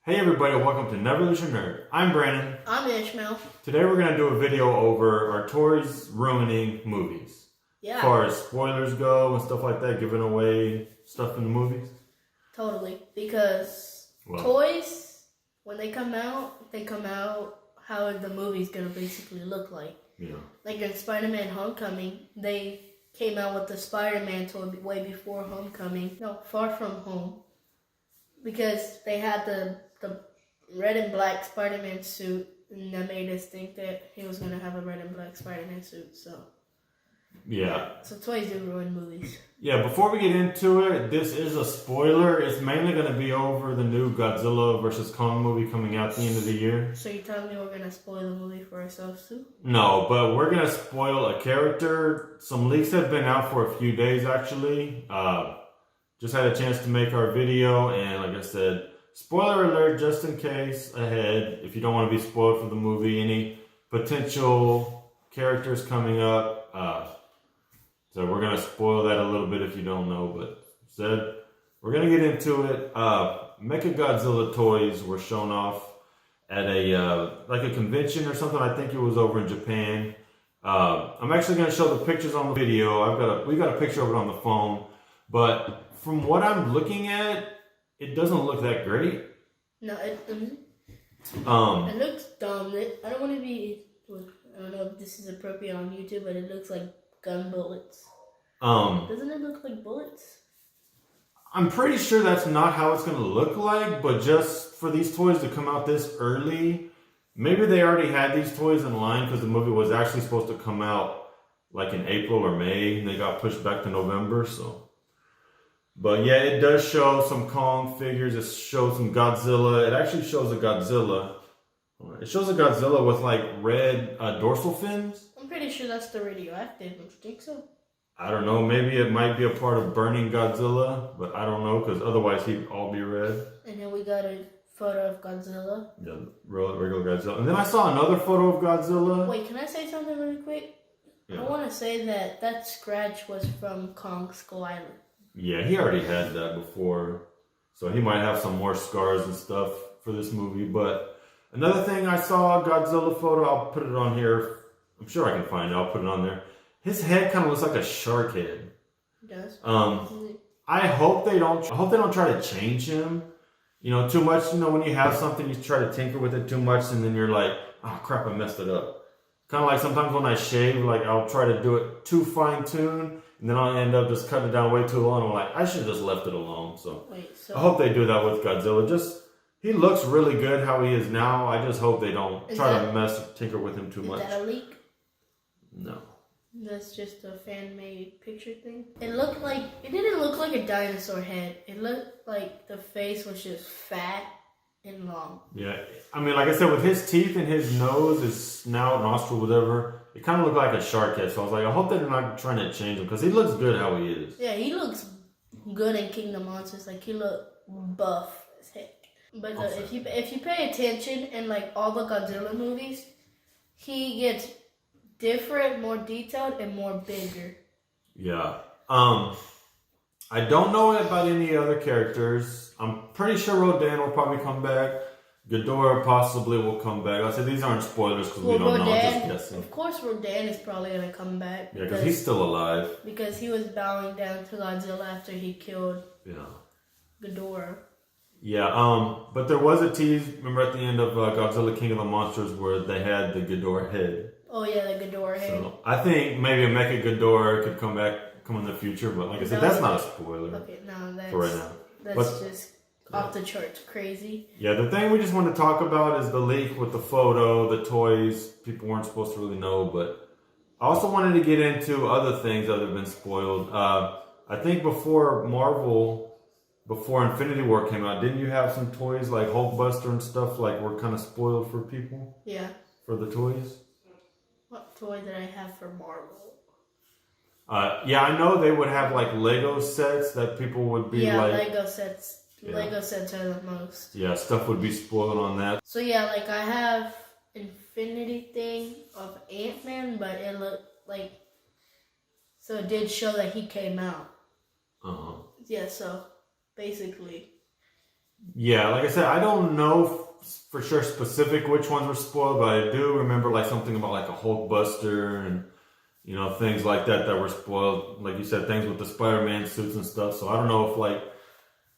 Hey everybody, welcome to Never Lose Your Nerd. I'm Brandon. I'm Ishmael. Today we're going to do a video over our toys ruining movies. Yeah. As far as spoilers go and stuff like that, giving away stuff in the movies. Totally. Because toys, when they come out how the movie's going to basically look like. Yeah. Like in Spider-Man Homecoming, they came out with the Spider-Man toy way before Homecoming. No, Far From Home. Because they had the red and black Spider-Man suit, and that made us think that he was going to have a red and black Spider-Man suit, so... Yeah. So toys do ruin movies. Yeah, before we get into it, this is a spoiler. It's mainly going to be over the new Godzilla vs. Kong movie coming out at the end of the year. So you're telling me we're going to spoil the movie for ourselves too? No, but we're going to spoil a character. Some leaks have been out for a few days, actually. Just had a chance to make our video, and like I said, spoiler alert just in case ahead, if you don't want to be spoiled for the movie, any potential characters coming up. So we're going to spoil that a little bit if you don't know, but said, we're going to get into it. Mechagodzilla toys were shown off at like a convention or something. I think it was over in Japan. I'm actually going to show the pictures on the video. We got a picture of it on the phone, but from what I'm looking at, it doesn't look that great. No, it looks dumb. I don't want to be... I don't know if this is appropriate on YouTube, but it looks like gun bullets. Doesn't it look like bullets? I'm pretty sure that's not how it's going to look like, but just for these toys to come out this early, maybe they already had these toys in line because the movie was actually supposed to come out like in April or May, and they got pushed back to November, so... But yeah, it does show some Kong figures. It shows some Godzilla. It actually shows a Godzilla. It shows a Godzilla with like red dorsal fins. I'm pretty sure that's the radioactive. Don't you think so? I don't know. Maybe it might be a part of burning Godzilla, but I don't know because otherwise he'd all be red. And then we got a photo of Godzilla. Yeah, regular Godzilla. And then I saw another photo of Godzilla. Wait, can I say something really quick? Yeah. I want to say that scratch was from Kong's Skull Island. Yeah, he already had that before, so he might have some more scars and stuff for this movie. But another thing I saw, a Godzilla photo, I'll put it on here. I'm sure I can find it. I'll put it on there. His head kind of looks like a shark head. It does. I hope they don't try to change him. You know, too much. You know, when you have something, you try to tinker with it too much, and then you're like, oh crap, I messed it up. Kind of like sometimes when I shave, like I'll try to do it too fine-tuned. And then I'll end up just cutting it down way too long. I'm like, I should have just left it alone. So I hope they do that with Godzilla. He looks really good how he is now. I just hope they don't try to tinker with him too much. Is that a leak? No. That's just a fan-made picture thing. It didn't look like a dinosaur head. It looked like the face was just fat and long. Yeah. I mean, like I said, with his teeth and his nose, his snout, nostril, whatever, it kind of looked like a shark head. So I was like, I hope they're not trying to change him because he looks good how he is. Yeah, he looks good in Kingdom Monsters. Like, he looked buff as heck. But if you pay attention in, like, all the Godzilla movies, he gets different, more detailed, and more bigger. Yeah. I don't know about any other characters. I'm pretty sure Rodan will probably come back. Ghidorah possibly will come back. I said these aren't spoilers because we don't know. I'm just guessing. Of course, Rodan is probably going to come back. Yeah, because he's still alive. Because he was bowing down to Godzilla after he killed Ghidorah. Yeah, but there was a tease, remember at the end of Godzilla King of the Monsters, where they had the Ghidorah head. Oh yeah, the Ghidorah head. So I think maybe a Mecha Ghidorah could come in the future, but like I said, that's not a spoiler. Okay, no, that's for right now. That's just off the charts crazy. Yeah, the thing we just want to talk about is the leak with the photo, the toys. People weren't supposed to really know, but I also wanted to get into other things that have been spoiled. I think before Infinity War came out, didn't you have some toys like Hulkbuster and stuff like were kind of spoiled for people? Yeah. For the toys? What toy did I have for Marvel? Yeah, I know they would have like Lego sets that people would be like... Yeah, Lego sets. Yeah. Lego sets are the most. Yeah, stuff would be spoiled on that. So yeah, like I have Infinity thing of Ant-Man, but it looked like... So it did show that he came out. Uh-huh. Yeah, so basically Yeah, like I said, I don't know for sure specific which ones were spoiled, but I do remember like something about like a Hulk Buster and things like that were spoiled. Like you said, things with the Spider-Man suits and stuff. So I don't know if like,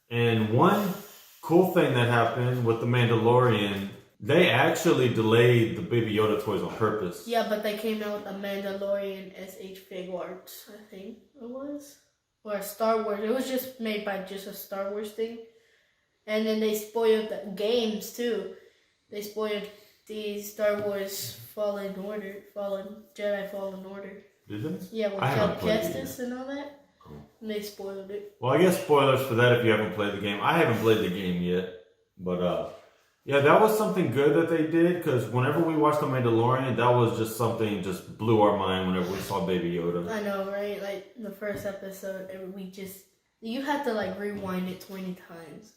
and one cool thing that happened with the Mandalorian, they actually delayed the Baby Yoda toys on purpose. Yeah, but they came out with a Mandalorian SH Fig Arts, I think it was. Or a Star Wars. It was just made by just a Star Wars thing. And then they spoiled the games too. They spoiled the Star Wars Fallen Jedi Fallen Order. Did they? Yeah, with Cal Kestis and all that. Oh. And they spoiled it. Well, I guess spoilers for that if you haven't played the game. I haven't played the game yet. But yeah, that was something good that they did, because whenever we watched The Mandalorian, that was just something just blew our mind whenever we saw Baby Yoda. I know, right? Like the first episode, you had to like rewind it 20 times.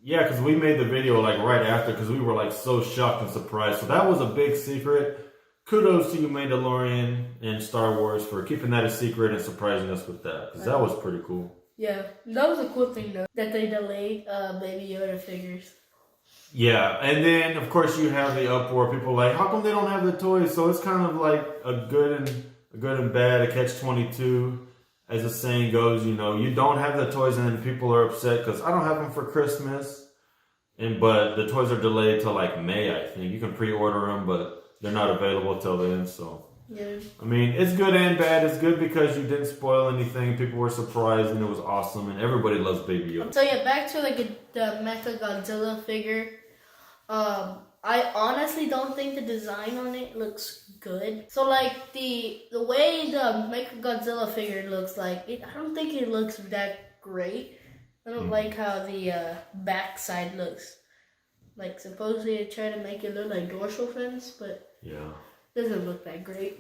Yeah, because we made the video like right after, because we were like so shocked and surprised. So that was a big secret. Kudos to you, Mandalorian and Star Wars, for keeping that a secret and surprising us with that, because that was pretty cool. Yeah, that was a cool thing though, that they delayed Baby Yoda figures. Yeah, and then of course you have the uproar. People are like, how come they don't have the toys? So it's kind of like a good and bad, a catch-22. As the saying goes, you don't have the toys, and then people are upset because I don't have them for Christmas. But the toys are delayed till like May, I think. You can pre-order them, but they're not available till then. So yeah, I mean, it's good and bad. It's good because you didn't spoil anything. People were surprised, and it was awesome, and everybody loves Baby Yoda. So yeah, back to like the Mecha Godzilla figure. I honestly don't think the design on it looks good. So like the way the Mecha Godzilla figure looks like, I don't think it looks that great. I don't like how the back side looks. Like supposedly they try to make it look like dorsal fins, but yeah, it doesn't look that great.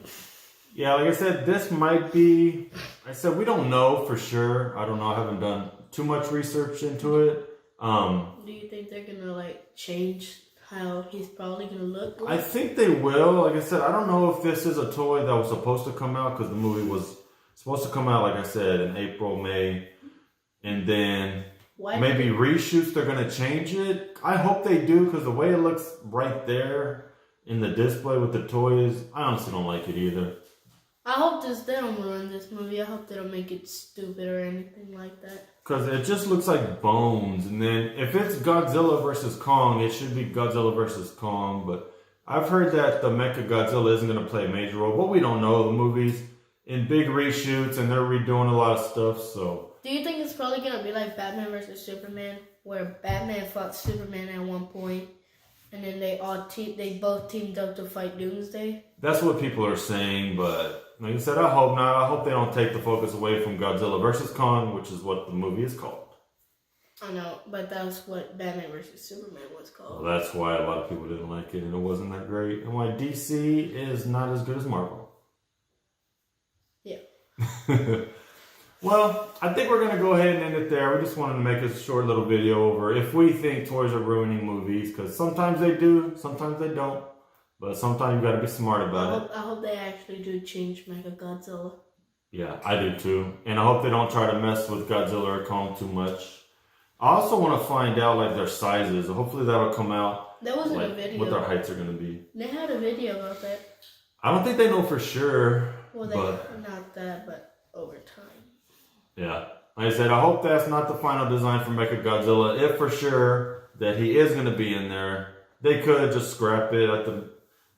Yeah, like I said, this might be. I said we don't know for sure. I don't know. I haven't done too much research into it. Do you think they're gonna like change how he's probably gonna look like? I think they will. Like I said, I don't know if this is a toy that was supposed to come out, because the movie was supposed to come out, like I said, in April, May, and then maybe reshoots. They're gonna change it. I hope they do, because the way it looks right there in the display with the toys, I honestly don't like it either. I hope they don't ruin this movie. I hope they don't make it stupid or anything like that. Because it just looks like bones. And then if it's Godzilla versus Kong, it should be Godzilla versus Kong. But I've heard that the Mecha Godzilla isn't going to play a major role. But we don't know. The movie's in big reshoots and they're redoing a lot of stuff. So do you think it's probably going to be like Batman versus Superman, where Batman fought Superman at one point, and then they both teamed up to fight Doomsday? That's what people are saying, but like I said, I hope not. I hope they don't take the focus away from Godzilla versus Kong, which is what the movie is called. I know, but that's what Batman versus Superman was called. Well, that's why a lot of people didn't like it, and it wasn't that great, and why DC is not as good as Marvel. Yeah. Well, I think we're going to go ahead and end it there. We just wanted to make a short little video over if we think toys are ruining movies, because sometimes they do, sometimes they don't. But sometimes you got to be smart about it. I hope they actually do change Mechagodzilla. Yeah, I do too. And I hope they don't try to mess with Godzilla or Kong too much. I also want to find out like their sizes. Hopefully that'll come out. There wasn't a video. What their heights are going to be. They had a video about that. I don't think they know for sure. Well, not that, but over time. Yeah. Like I said, I hope that's not the final design for Mechagodzilla. If for sure that he is going to be in there, they could just scrap it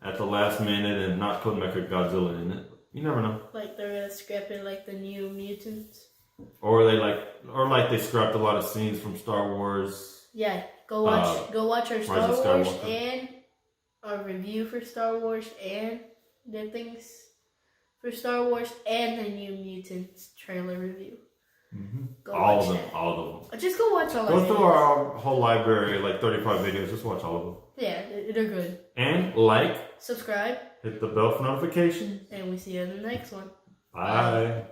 at the last minute and not put Mechagodzilla in it. You never know. Like they're gonna scrap it like the New Mutants. Or they scrapped a lot of scenes from Star Wars. Yeah, go watch our Star Wars and our review for Star Wars and the things for Star Wars and the New Mutants trailer review. Mm-hmm. All of them. Just go watch all of them. Go through our whole library, like 35 videos. Just watch all of them. Yeah, they're good. And like, subscribe, hit the bell for notifications. and we see you in the next one. Bye.